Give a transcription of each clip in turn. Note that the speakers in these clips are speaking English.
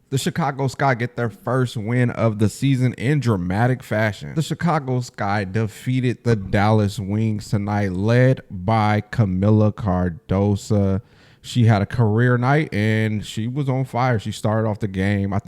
The Chicago Sky get their first win of the season in dramatic fashion. The Chicago Sky defeated the Dallas Wings tonight, led by Camila Cardosa. She had a career night and she was on fire. She started off the game, I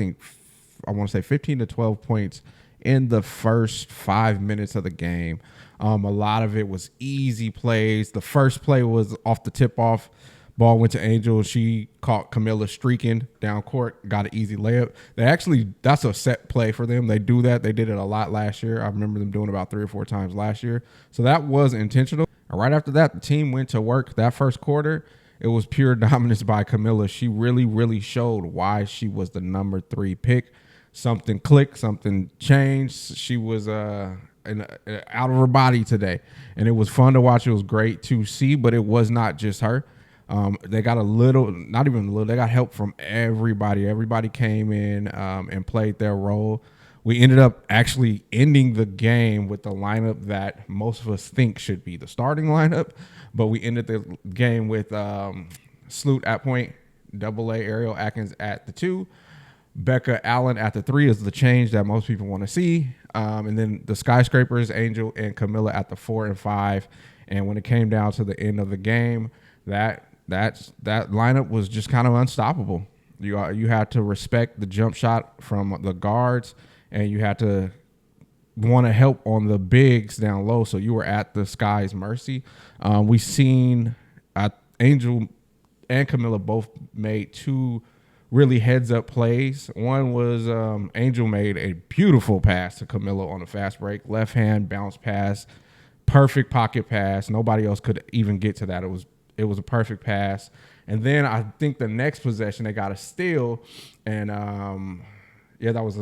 want to say 15 to 12 points in the first 5 minutes of the game. A lot of it was easy plays. The first play was off the tip off. Ball went to Angel. She caught Camilla streaking down court, got an easy layup. That's a set play for them. They do that. They did it a lot last year. I remember them doing it about 3 or 4 times last year. So that was intentional. And right after that, the team went to work. That first quarter, it was pure dominance by Camilla. She really, really showed why she was the number 3 pick. Something clicked, something changed. She was out of her body today. And it was fun to watch. It was great to see, but it was not just her. They got not even a little, they got help from everybody. Everybody came in and played their role. We ended up actually ending the game with the lineup that most of us think should be the starting lineup, but we ended the game with Sloot at point, AA Ariel Atkins at the 2, Becca Allen at the 3 is the change that most people want to see, and then the Skyscrapers, Angel and Camilla at the 4 and 5. And when it came down to the end of the game, that lineup was just kind of unstoppable. You had to respect the jump shot from the guards, and you had to want to help on the bigs down low. So you were at the Sky's mercy. We seen Angel and Camilla both made 2 really heads up plays. One was Angel made a beautiful pass to Camilla on a fast break, left hand bounce pass, perfect pocket pass. Nobody else could even get to that. It was a perfect pass. And then I think the next possession they got a steal, and that was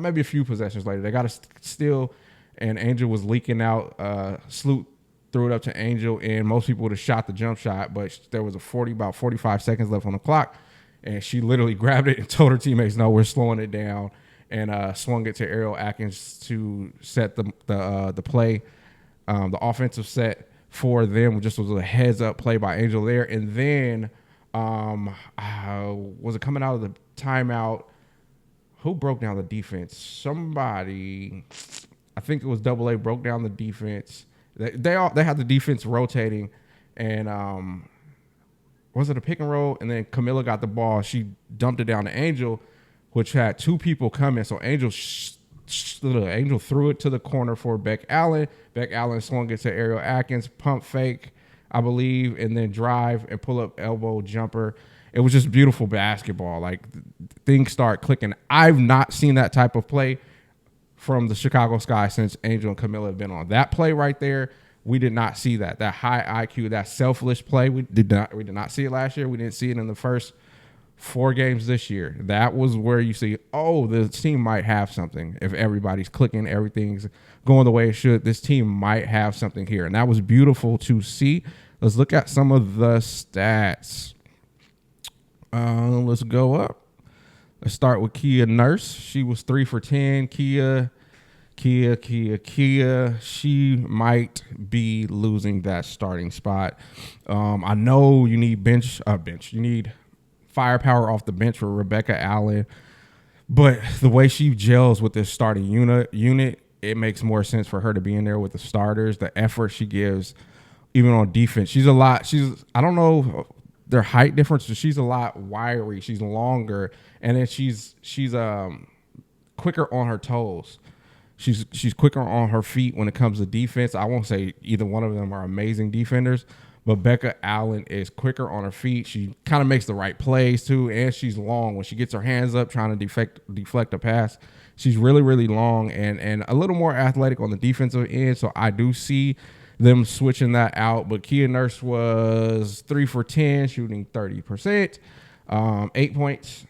maybe a few possessions later. They got a steal, and Angel was leaking out. Sloot threw it up to Angel, and most people would have shot the jump shot, but there was about 45 seconds left on the clock, and she literally grabbed it and told her teammates, "No, we're slowing it down," and swung it to Ariel Atkins to set the play, the offensive set for them. Just was a heads up play by Angel there. And then was it coming out of the timeout? Who broke down the defense? Somebody, I think it was AA, broke down the defense. They had the defense rotating, and was it a pick and roll? And then Camilla got the ball. She dumped it down to Angel, which had 2 people coming. So Angel threw it to the corner for Beck Allen. Beck Allen swung it to Ariel Atkins, pump fake, I believe, and then drive and pull up elbow jumper. It was just beautiful basketball. Like, things start clicking. I've not seen that type of play from the Chicago Sky since Angel and Camilla have been on. That play right there, we did not see that. That high IQ, that selfless play, we did not see it last year. We didn't see it in the first 4 games this year. That was where you see, the team might have something. If everybody's clicking, everything's going the way it should, this team might have something here. And that was beautiful to see. Let's look at some of the stats. Let's go up. Let's start with Kia Nurse. She was 3 for 10. Kia. She might be losing that starting spot. I know you need you need firepower off the bench for Rebecca Allen, but the way she gels with this starting unit, it makes more sense for her to be in there with the starters. The effort she gives, even on defense, I don't know their height difference, but she's a lot wiry. She's longer, and then she's quicker on her toes. She's quicker on her feet when it comes to defense. I won't say either one of them are amazing defenders, but Becca Allen is quicker on her feet. She kind of makes the right plays too, and she's long. When she gets her hands up trying to deflect a pass, she's really, really long and a little more athletic on the defensive end. So I do see them switching that out. But Kia Nurse was 3 for 10, shooting 30%, 8 points.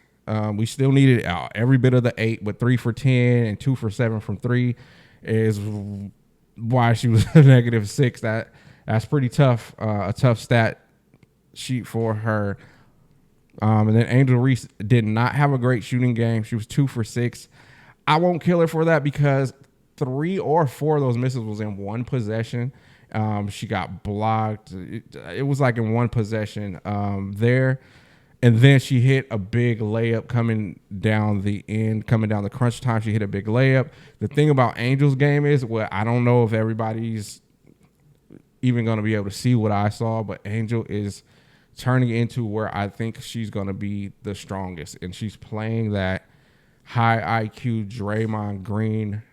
We still needed every bit of the 8, but 3 for 10 and 2 for 7 from 3 is why she was a -6. That's pretty tough, a tough stat sheet for her. And then Angel Reese did not have a great shooting game. She was 2 for 6. I won't kill her for that because 3 or 4 of those misses was in one possession. She got blocked. It was like in one possession there. And then she hit a big layup coming down the end, coming down the crunch time. She hit a big layup. The thing about Angel's game is, well, I don't know if everybody's even going to be able to see what I saw, but Angel is turning into where I think she's going to be the strongest. And she's playing that high IQ Draymond Green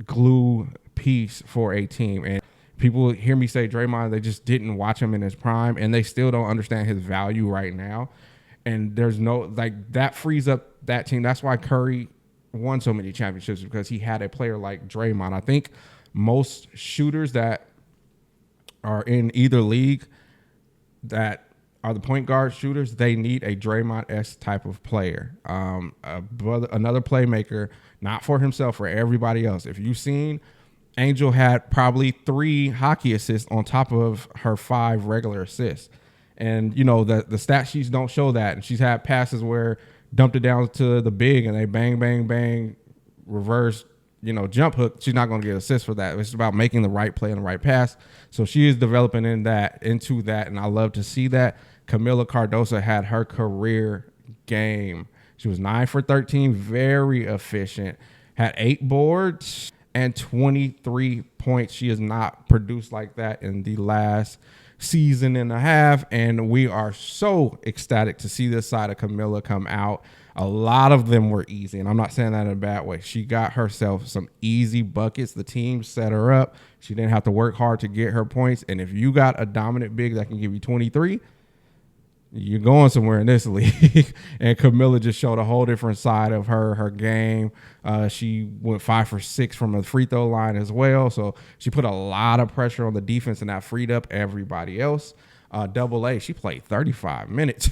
glue piece for a team. And people hear me say Draymond, they just didn't watch him in his prime, and they still don't understand his value right now. And there's no, like, that frees up that team. That's why Curry won so many championships, because he had a player like Draymond. I think most shooters that are in either league that are the point guard shooters, they need a Draymond-esque type of player. Another playmaker, not for himself, for everybody else. If you've seen, Angel had probably 3 hockey assists on top of her 5 regular assists. And, you know, the stat sheets don't show that. And she's had passes where dumped it down to the big and they bang, bang, bang, reverse, you know, jump hook. She's not going to get assists for that. It's about making the right play and the right pass. So she is developing into that. And I love to see that. Camila Cardosa had her career game. She was 9 for 13, very efficient, had 8 boards and 23 points. She has not produced like that in the last season and a half, and we are so ecstatic to see this side of Camila come out. A lot of them were easy, and I'm not saying that in a bad way. She got herself some easy buckets. The team set her up. She didn't have to work hard to get her points, and if you got a dominant big that can give you 23, you're going somewhere in this league. And Camila just showed a whole different side of her game. She went 5 for 6 from a free throw line as well. So she put a lot of pressure on the defense, and that freed up everybody else. Double A, she played 35 minutes,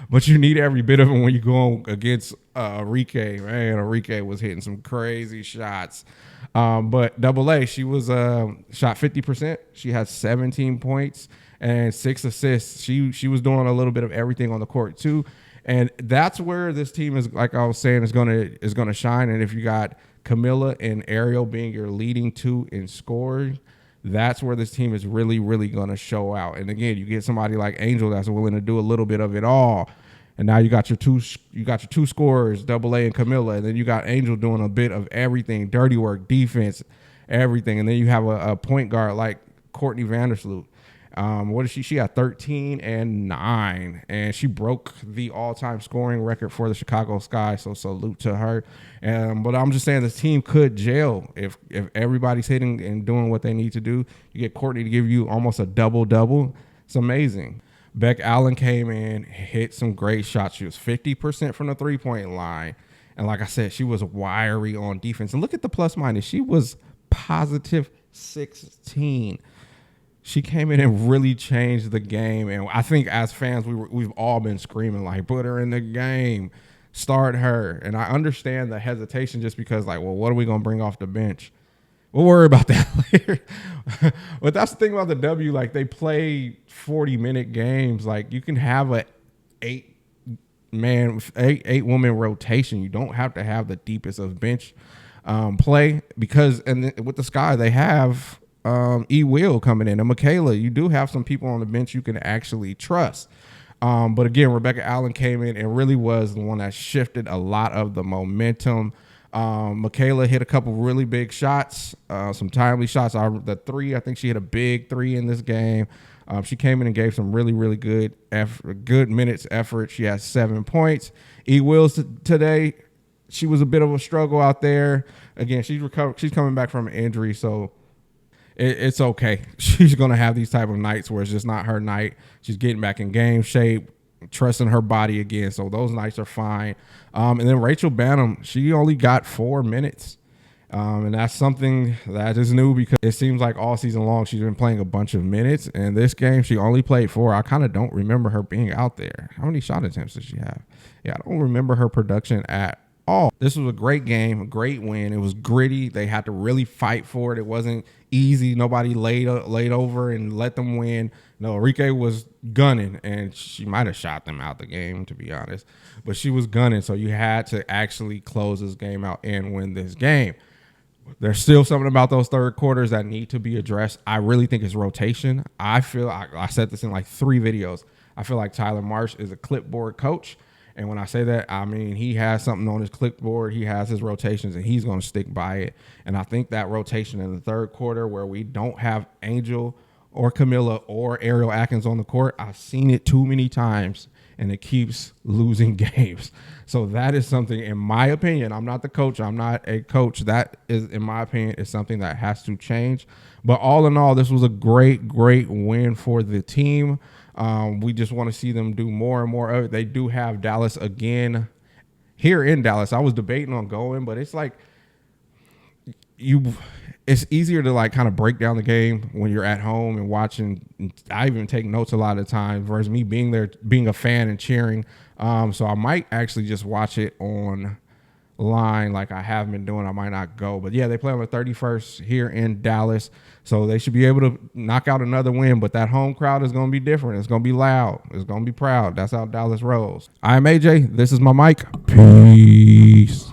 but you need every bit of it when you go against Enrique. Man, Enrique was hitting some crazy shots. But Double A, she was shot 50%. She had 17 points and 6 assists. She was doing a little bit of everything on the court too. And that's where this team is, like I was saying, is gonna shine. And if you got Camila and Ariel being your leading 2 in scoring, that's where this team is really, really gonna show out. And again, you get somebody like Angel that's willing to do a little bit of it all. And now you got your two scorers, Double A and Camila, and then you got Angel doing a bit of everything, dirty work, defense, everything. And then you have a point guard like Courtney Vandersloot. What is she? She had 13 and 9, and she broke the all-time scoring record for the Chicago Sky. So salute to her. But I'm just saying this team could gel if everybody's hitting and doing what they need to do. You get Courtney to give you almost a double-double. It's amazing. Beck Allen came in, hit some great shots. She was 50% from the three-point line. And like I said, she was wiry on defense. And look at the plus minus. She was positive 16. She came in and really changed the game. And I think as fans, we've all been screaming, like, put her in the game, start her. And I understand the hesitation just because, like, well, what are we going to bring off the bench? We'll worry about that later. But that's the thing about the W. Like, they play 40-minute games. Like, you can have a eight woman rotation. You don't have to have the deepest of bench play because, and with the Sky, they have Will coming in, and Michaela. You do have some people on the bench you can actually trust. But again, Rebecca Allen came in and really was the one that shifted a lot of the momentum. Michaela hit a couple really big shots, some timely shots. The 3, I think she hit a big 3 in this game. She came in and gave some really, really good minutes effort. She had 7 points. Wills today, she was a bit of a struggle out there. Again, she's coming back from an injury, so it's okay. She's going to have these type of nights where it's just not her night. She's getting back in game shape, trusting her body again, so those nights are fine. And then Rachel Banham, she only got 4 minutes. And that's something that is new because it seems like all season long she's been playing a bunch of minutes. And this game, she only played 4. I kind of don't remember her being out there. How many shot attempts did she have? Yeah, I don't remember her production at all. This was a great game, a great win. It was gritty. They had to really fight for it. It wasn't easy. Nobody laid over and let them win. No, Enrique was gunning, and she might have shot them out the game, to be honest. But she was gunning, so you had to actually close this game out and win this game. There's still something about those third quarters that need to be addressed. I really think it's rotation. I feel I said this in like 3 videos. I feel like Tyler Marsh is a clipboard coach. And when I say that, I mean he has something on his clipboard. He has his rotations, and he's going to stick by it. And I think that rotation in the third quarter where we don't have Angel or Camila or Ariel Atkins on the court, I've seen it too many times, and it keeps losing games. So that is something, in my opinion, I'm not the coach. I'm not a coach. That is, in my opinion, is something that has to change. But all in all, this was a great win for the team. We just want to see them do more and more of it. They do have Dallas again here in Dallas. I was debating on going, but it's like it's easier to like kind of break down the game when you're at home and watching. I even take notes a lot of the time versus me being there, being a fan and cheering. So I might actually just watch it online like I have been doing. I might not go, but yeah, they play on the 31st here in Dallas. So they should be able to knock out another win, but that home crowd is going to be different. It's going to be loud. It's going to be proud. That's how Dallas rolls. I'm AJ. This is my mic. Peace.